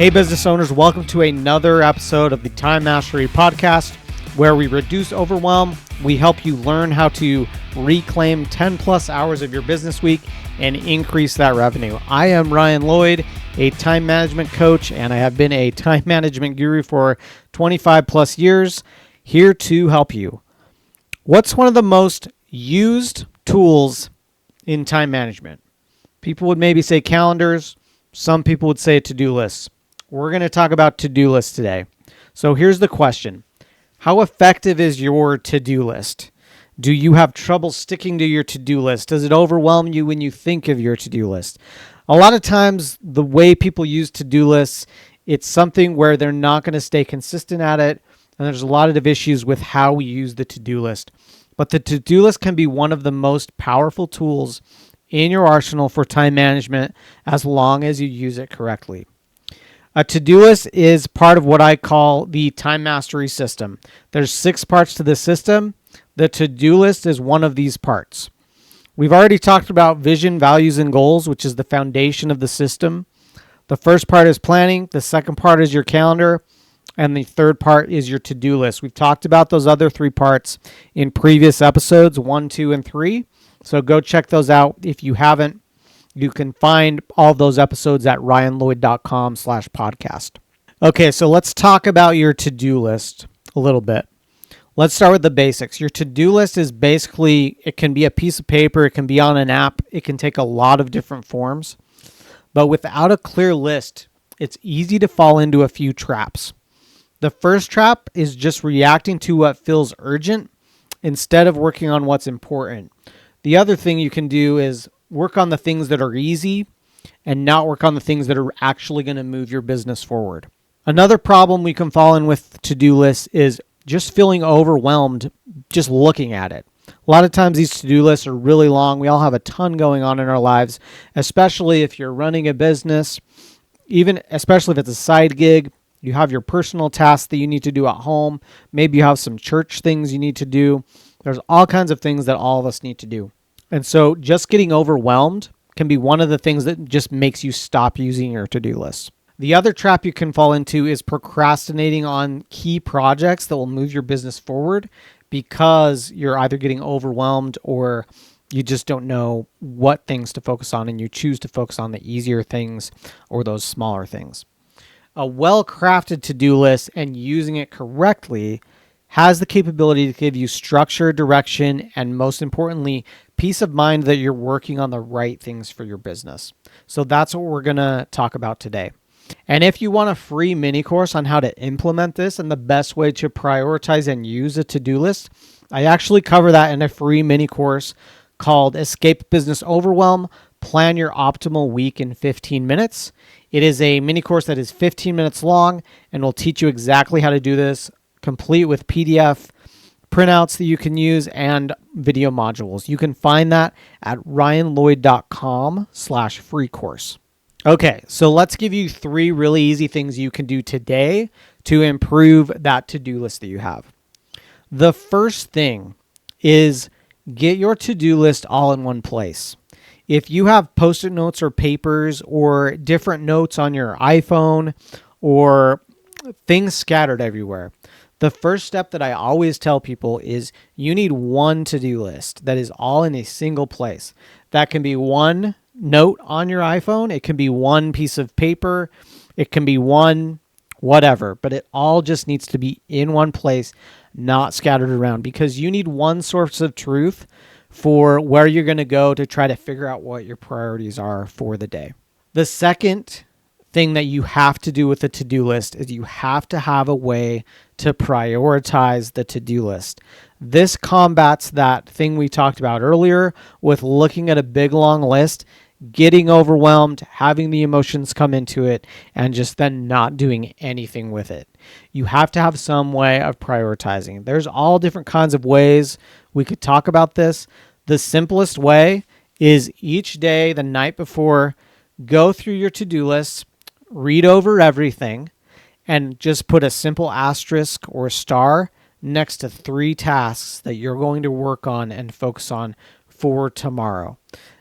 Hey, business owners, welcome to another episode of the Time Mastery Podcast, where we reduce overwhelm. We help you learn how to reclaim 10 plus hours of your business week and increase that revenue. I am Ryan Lloyd, a time management coach, and I have been a time management guru for 25 plus years, here to help you. What's one of the most used tools in time management? People would maybe say calendars. Some people would say to-do lists. We're going to talk about to-do lists today. So here's the question. How effective is your to-do list? Do you have trouble sticking to your to-do list? Does it overwhelm you when you think of your to-do list? A lot of times, the way people use to-do lists, it's something where they're not going to stay consistent at it, and there's a lot of issues with how we use the to-do list. But the to-do list can be one of the most powerful tools in your arsenal for time management as long as you use it correctly. A to-do list is part of what I call the time mastery system. There's 6 parts to the system. The to-do list is one of these parts. We've already talked about vision, values, and goals, which is the foundation of the system. The first part is planning. The second part is your calendar. And the third part is your to-do list. We've talked about those other 3 parts in previous episodes, 1, 2, and 3. So go check those out if you haven't. You can find all those episodes at ryanlloyd.com/podcast. Okay, so let's talk about your to-do list a little bit. Let's start with the basics. Your to-do list is basically, it can be a piece of paper, it can be on an app, it can take a lot of different forms. But without a clear list, it's easy to fall into a few traps. The first trap is just reacting to what feels urgent instead of working on what's important. The other thing you can do is work on the things that are easy and not work on the things that are actually going to move your business forward. Another problem we can fall in with to-do lists is just feeling overwhelmed just looking at it. A lot of times these to-do lists are really long. We all have a ton going on in our lives, especially if you're running a business, especially if it's a side gig. You have your personal tasks that you need to do at home. Maybe you have some church things you need to do. There's all kinds of things that all of us need to do. And so just getting overwhelmed can be one of the things that just makes you stop using your to-do list. The other trap you can fall into is procrastinating on key projects that will move your business forward because you're either getting overwhelmed or you just don't know what things to focus on and you choose to focus on the easier things or those smaller things. A well-crafted to-do list and using it correctly has the capability to give you structure, direction, and most importantly, peace of mind that you're working on the right things for your business. So that's what we're going to talk about today. And if you want a free mini course on how to implement this and the best way to prioritize and use a to-do list, I actually cover that in a free mini course called Escape Business Overwhelm, Plan Your Optimal Week in 15 Minutes. It is a mini course that is 15 minutes long and will teach you exactly how to do this, complete with PDF printouts that you can use and video modules. You can find that at ryanlloyd.com/free course. Okay, so let's give you 3 really easy things you can do today to improve that to-do list that you have. The first thing is get your to-do list all in one place. If you have Post-it notes or papers or different notes on your iPhone or things scattered everywhere, the first step that I always tell people is you need one to-do list that is all in a single place. That can be one note on your iPhone. It can be one piece of paper. It can be one whatever, but it all just needs to be in one place, not scattered around, because you need one source of truth for where you're going to go to try to figure out what your priorities are for the day. The second thing that you have to do with a to-do list is you have to have a way to prioritize the to-do list. This combats that thing we talked about earlier with looking at a big long list, getting overwhelmed, having the emotions come into it, and just then not doing anything with it. You have to have some way of prioritizing. There's all different kinds of ways we could talk about this. The simplest way is each day, the night before, go through your to-do list, read over everything, and just put a simple asterisk or star next to 3 tasks that you're going to work on and focus on for tomorrow.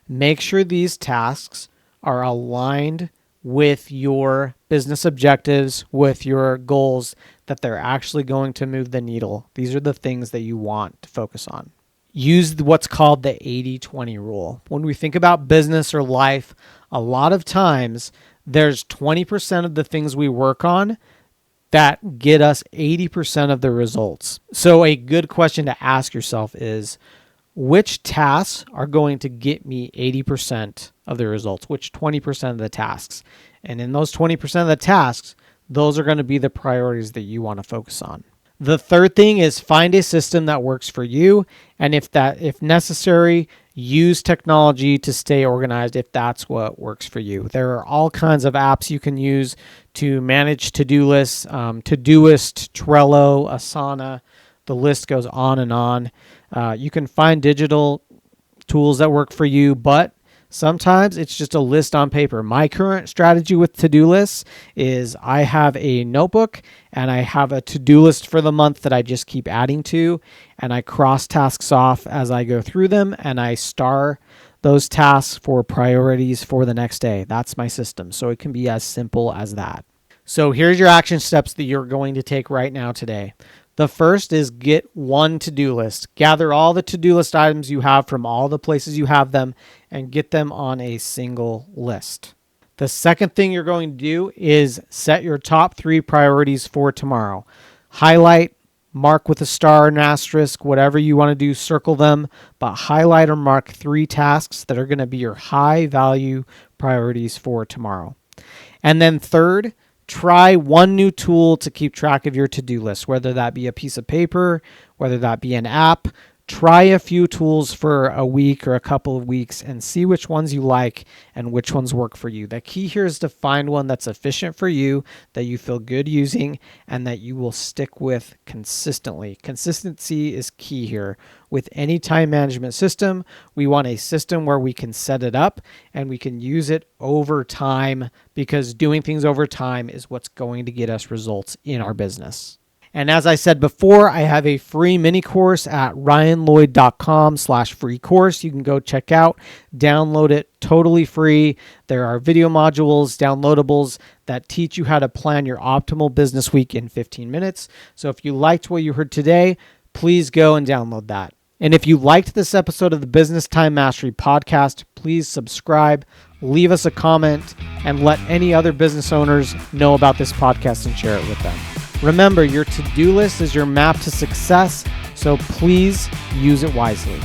Make sure these tasks are aligned with your business objectives, with your goals, that they're actually going to move the needle. These are the things that you want to focus on. Use what's called the 80-20 rule. When we think about business or life, a lot of times there's 20% of the things we work on that get us 80% of the results. So a good question to ask yourself is, which tasks are going to get me 80% of the results? Which 20% of the tasks? And in those 20% of the tasks, those are going to be the priorities that you want to focus on. The third thing is find a system that works for you. And if necessary, use technology to stay organized if that's what works for you. There are all kinds of apps you can use to manage to-do lists, Todoist, Trello, Asana. The list goes on and on. You can find digital tools that work for you, but sometimes it's just a list on paper. My current strategy with to-do lists is I have a notebook and I have a to-do list for the month that I just keep adding to, and I cross tasks off as I go through them, and I star those tasks for priorities for the next day. That's my system. So it can be as simple as that. So here's your action steps that you're going to take right now today. The first is get one to-do list. Gather all the to-do list items you have from all the places you have them and get them on a single list. The second thing you're going to do is set your top 3 priorities for tomorrow. Highlight, mark with a star and asterisk, whatever you want to do, circle them, but highlight or mark 3 tasks that are going to be your high value priorities for tomorrow. And then third, try one new tool to keep track of your to-do list, whether that be a piece of paper, whether that be an app. Try a few tools for a week or a couple of weeks and see which ones you like and which ones work for you. The key here is to find one that's efficient for you, that you feel good using, and that you will stick with consistently. Consistency is key here. With any time management system, we want a system where we can set it up and we can use it over time, because doing things over time is what's going to get us results in our business. And as I said before, I have a free mini course at ryanloyd.com/free course. You can go check out, download it totally free. There are video modules, downloadables that teach you how to plan your optimal business week in 15 minutes. So if you liked what you heard today, please go and download that. And if you liked this episode of the Business Time Mastery podcast, please subscribe, leave us a comment, and let any other business owners know about this podcast and share it with them. Remember, your to-do list is your map to success, so please use it wisely.